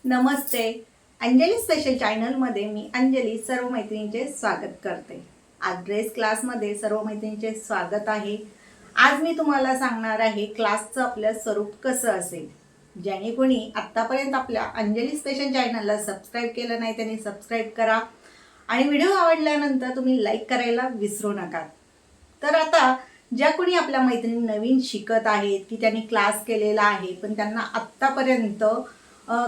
नमस्ते. Anjali special चॅनलमध्ये मी अंजली सर्व मैत्रिणींचे स्वागत करते. आज ड्रेस क्लासमध्ये सर्व मैत्रिणींचे स्वागत आहे. आज मी तुम्हाला सांगणार आहे क्लासचं आपलं स्वरूप कसं असेल. ज्याने कोणी आत्तापर्यंत आपल्या अंजली स्पेशल चॅनलला सबस्क्राईब केलं नाही त्यांनी सबस्क्राईब करा आणि व्हिडिओ आवडल्यानंतर तुम्ही लाईक करायला विसरू नका. तर आता ज्या कोणी आपल्या मैत्रिणी नवीन शिकत आहेत की त्यांनी क्लास केलेला आहे पण त्यांना आत्तापर्यंत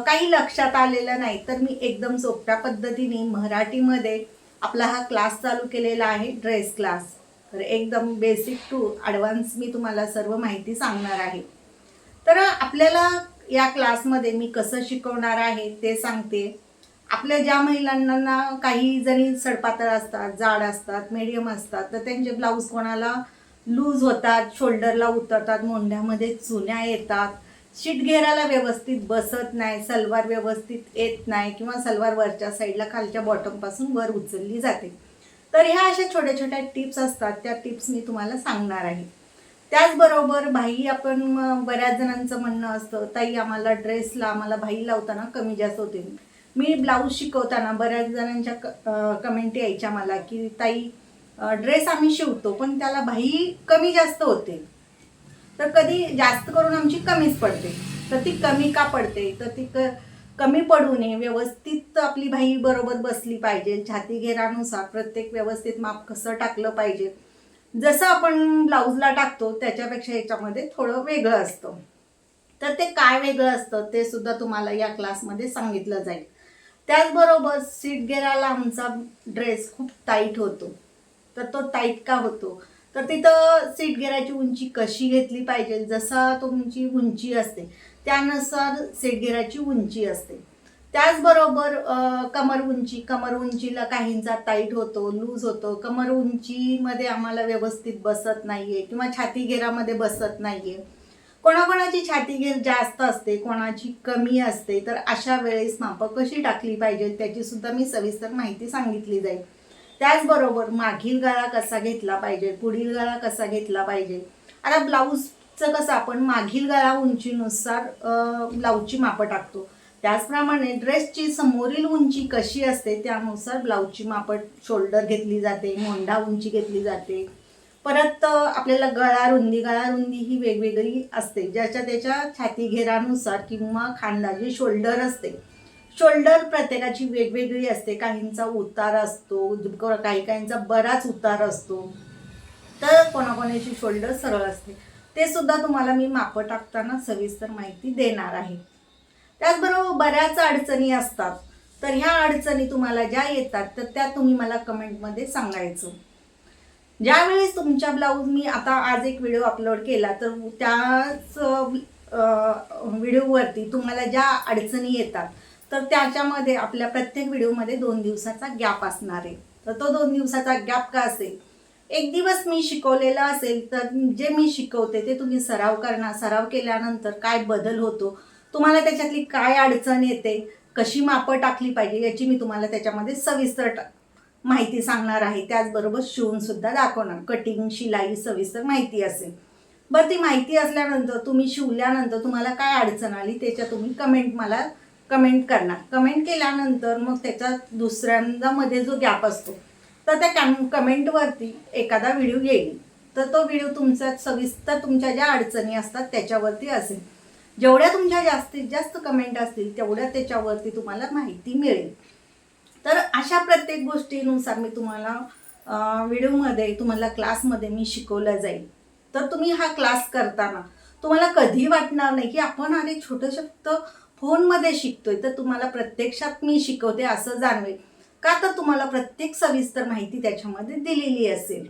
काही लक्षात आलेलं नाही, तर मी एकदम सोप्या पद्धतीने मराठीमध्ये आपला हा क्लास चालू केलेला आहे, ड्रेस क्लास. तर एकदम बेसिक टू ॲडव्हान्स मी तुम्हाला सर्व माहिती सांगणार आहे. तर आपल्याला या क्लासमध्ये मी कसं शिकवणार आहे ते सांगते. आपल्या ज्या महिलांना काही जणी सडपातळ असतात, जाड असतात, मीडियम असतात, तर त्यांचे ब्लाऊज कोणाला लूज होतात, शोल्डरला उतरतात, मोंढ्यामध्ये चुन्या येतात, शीट घेराला व्यवस्थित बसत नाही, सलवार व्यवस्थित येत नाही किंवा सलवार वरच्या साईडला खालच्या बॉटमपासून वर उचलली जाते. तर ह्या अशा छोट्या छोट्या टिप्स असतात, त्या टिप्स मी तुम्हाला सांगणार आहे. त्याचबरोबर भाई आपण बऱ्याच जणांचं म्हणणं असतं, ताई आम्हाला ड्रेसला आम्हाला भाई लावताना कमी जास्त होते. मी ब्लाऊज शिकवताना बऱ्याच जणांच्या कमेंट यायच्या मला की ताई ड्रेस आम्ही शिवतो पण त्याला भाई कमी जास्त होते, तर कधी जास्त करून आमची कमीच पडते. तर ती कमी का पडते, तर ती कमी पडू नये, व्यवस्थित आपली बाही बरोबर बसली पाहिजे. छाती घेरानुसार प्रत्येक व्यवस्थित माप कसं टाकलं पाहिजे, जसं आपण ब्लाऊजला टाकतो त्याच्यापेक्षा याच्यामध्ये थोडं वेगळं असतं. तर ते काय वेगळं असतं ते सुद्धा तुम्हाला या क्लासमध्ये सांगितलं जाईल. त्याचबरोबर सीट घेराला आमचा ड्रेस खूप टाईट होतो. तर तो टाईट का होतो, तर तिथं सीट घेराची उंची कशी घेतली पाहिजे, जसा तुमची उंची असते त्यानुसार सीट घेराची उंची असते. त्याचबरोबर कमर उंचीला काहींचा टाईट होतो, लूज होतो, कमर उंचीमध्ये आम्हाला व्यवस्थित बसत नाहीये किंवा छाती घेरामध्ये बसत नाहीये. कोणाकोणाची छाती घेर जास्त असते, कोणाची कमी असते. तर अशा वेळेस मापं कशी टाकली पाहिजे त्याची सुद्धा मी सविस्तर माहिती सांगितली जाईल. त्याचबरोबर मागील गळा कसा घेतला पाहिजे, पुढील गळा कसा घेतला पाहिजे. आता ब्लाऊजचं कसं आपण मागील गळा उंचीनुसार ब्लाऊजची मापं टाकतो, त्याचप्रमाणे ड्रेसची समोरील उंची कशी असते त्यानुसार ब्लाऊजची मापं शोल्डर घेतली जाते, मोंढा उंची घेतली जाते. परत आपल्याला गळा रुंदी ही वेगवेगळी असते, ज्याच्या त्याच्या छाती घेरानुसार किंवा खांदाची शोल्डर असते. शोल्डर प्रत्येकाची वेगवेगळी असते, काहींचा उतार असतो, काहींचा बराच उतार असतो, तर कोणाकोणाची शोल्डर सरळ असते. ते सुद्धा तुम्हाला मी मापं टाकताना सविस्तर माहिती देणार आहे. त्याचबरोबर बऱ्याच अडचणी असतात, तर ह्या अडचणी तुम्हाला ज्या येतात तर त्या तुम्ही मला कमेंटमध्ये सांगायचं. ज्यावेळेस तुमच्या ब्लाऊज मी आता आज एक व्हिडिओ अपलोड केला, तर त्याच व्हिडिओवरती तुम्हाला ज्या अडचणी येतात तर त्याच्यामध्ये आपल्या प्रत्येक व्हिडिओमध्ये 2 दिवसाचा गॅप असणार आहे. तर तो 2 दिवसाचा गॅप का असेल, एक दिवस मी शिकवलेला असेल तर जे मी शिकवते ते तुम्ही सराव करणार. सराव केल्यानंतर काय बदल होतो, तुम्हाला त्याच्यातली काय अडचण येते, कशी मापं टाकली पाहिजे याची मी तुम्हाला त्याच्यामध्ये सविस्तर माहिती सांगणार आहे. त्याचबरोबर शिवून सुद्धा दाखवणार, कटिंग शिलाई सविस्तर माहिती असेल. बरं, ती माहिती असल्यानंतर तुम्ही शिवल्यानंतर तुम्हाला काय अडचण आली त्याच्या तुम्ही मला कमेंट करणार. कमेंट केल्यानंतर मग त्याच्यात दुसऱ्यांदा मध्ये जो गॅप असतो तर त्या कमेंटवरती एखादा व्हिडिओ येईल. तर तो व्हिडिओ तुमचा सविस्तर तुमच्या ज्या अडचणी असतात त्याच्यावरती असेल. जेवढ्या तुमच्या जास्तीत जास्त कमेंट असतील तेवढ्या त्याच्यावरती तुम्हाला माहिती मिळेल. तर अशा प्रत्येक गोष्टीनुसार मी तुम्हाला व्हिडिओमध्ये तुम्हाला क्लासमध्ये मी शिकवलं जाईल. तर तुम्ही हा क्लास करताना तुम्हाला कधी वाटणार नाही की आपण अरे छोटं फोनमध्ये शिकतोय, तर तुम्हाला प्रत्यक्षात मी शिकवते असं जाणवेल. का, तर तुम्हाला प्रत्येक सविस्तर माहिती त्याच्यामध्ये दिलेली असेल.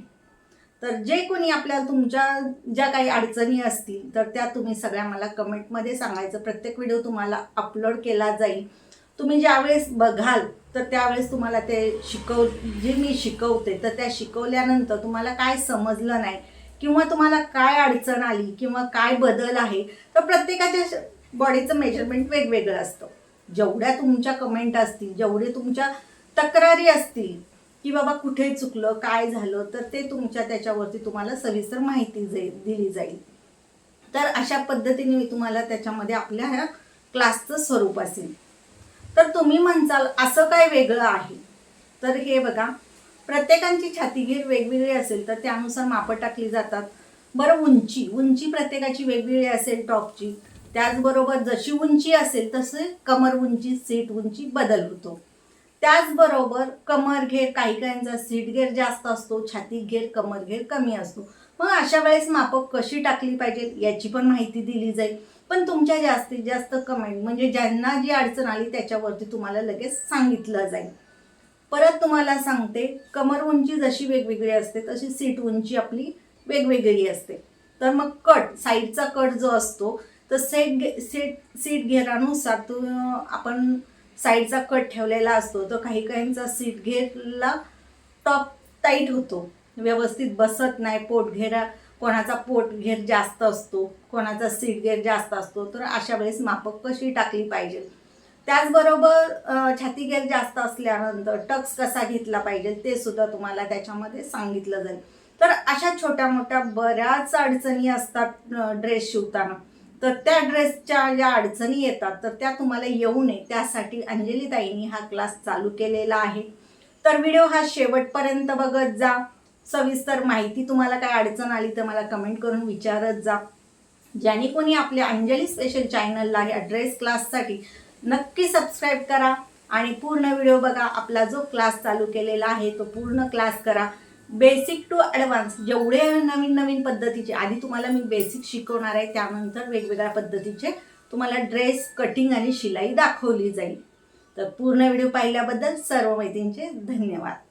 तर जे कोणी आपल्याला तुमच्या ज्या काही अडचणी असतील तर त्या तुम्ही सगळ्या मला कमेंटमध्ये सांगायचं. प्रत्येक व्हिडिओ तुम्हाला अपलोड केला जाईल. तुम्ही ज्यावेळेस बघाल तर त्यावेळेस तुम्हाला ते जे मी शिकवते तर त्या शिकवल्यानंतर तुम्हाला काय समजलं नाही किंवा तुम्हाला काय अडचण आली किंवा काय बदल आहे, तर प्रत्येकाच्या बॉडीचं मेजरमेंट वेगवेगळं असतं. जेवढ्या तुमच्या कमेंट असतील, जेवढे तुमच्या तक्रारी असतील की बाबा कुठे चुकलं, काय झालं, तर ते तुमच्या त्याच्यावरती तुम्हाला सविस्तर माहिती दिली जाईल. तर अशा पद्धतीने मी तुम्हाला त्याच्यामध्ये आपल्या ह्या क्लासचं स्वरूप असेल. तर तुम्ही म्हणसाल असं काय वेगळं आहे, तर हे बघा, प्रत्येकाची छातीगीर वेगवेगळी असेल तर त्यानुसार मापं टाकली जातात. बरं, उंची प्रत्येकाची वेगवेगळी असेल टॉपची, त्याचबरोबर जशी उंची असेल तसे कमर उंची, सीट उंची बदल होतो. त्याचबरोबर कमर घेर, काही काहींचा सीट घेर जास्त असतो, छाती घेर, कमर घेर कमी असतो. मग अशा वेळेस मापं कशी टाकली पाहिजे याची पण माहिती दिली जाईल. पण तुमच्या जास्तीत जास्त कमेंट म्हणजे ज्यांना जी अडचण आली त्याच्यावरती तुम्हाला लगेच सांगितलं जाईल. परत तुम्हाला सांगते, कमर उंची जशी वेगवेगळी असते तशी सीट उंची आपली वेगवेगळी असते. तर मग कट, साईडचा कट जो असतो तर सीट घेरानुसार तो आपण साईडचा कट ठेवलेला असतो. तर काही काहींचा सीट घेरला टॉप टाईट होतो, व्यवस्थित बसत नाही. कोणाचा पोट घेर जास्त असतो, कोणाचा सीट घेर जास्त असतो. तर अशा वेळेस मापं कशी टाकली पाहिजे. त्याचबरोबर छाती घेर जास्त असल्यानंतर टक्स कसा घेतला पाहिजे ते सुद्धा तुम्हाला त्याच्यामध्ये सांगितलं जाईल. तर अशा छोट्या मोठ्या बऱ्याच अडचणी असतात ड्रेस शिवताना. तर त्या ड्रेसच्या ज्या अडचणी येतात तर त्या तुम्हाला येऊ नये त्यासाठी अंजली ताईंनी हा क्लास चालू केलेला आहे. तर व्हिडिओ हा शेवटपर्यंत बघत जा. सविस्तर माहिती, तुम्हाला काय अडचण आली तर मला कमेंट करून विचारत जा. ज्याने कोणी आपल्या अंजली स्पेशल चॅनलला या ड्रेस क्लाससाठी नक्की सबस्क्राईब करा आणि पूर्ण व्हिडिओ बघा. आपला जो क्लास चालू केलेला आहे तो पूर्ण क्लास करा. बेसिक टू ॲडव्हान्स जेवढे नवीन नवीन पद्धतीचे, आधी तुम्हाला मी बेसिक शिकवणार आहे, त्यानंतर वेगवेगळ्या पद्धतीचे तुम्हाला ड्रेस कटिंग आणि शिलाई दाखवली जाईल. तर पूर्ण व्हिडिओ पाहिल्याबद्दल सर्व मैत्रिणींचे धन्यवाद.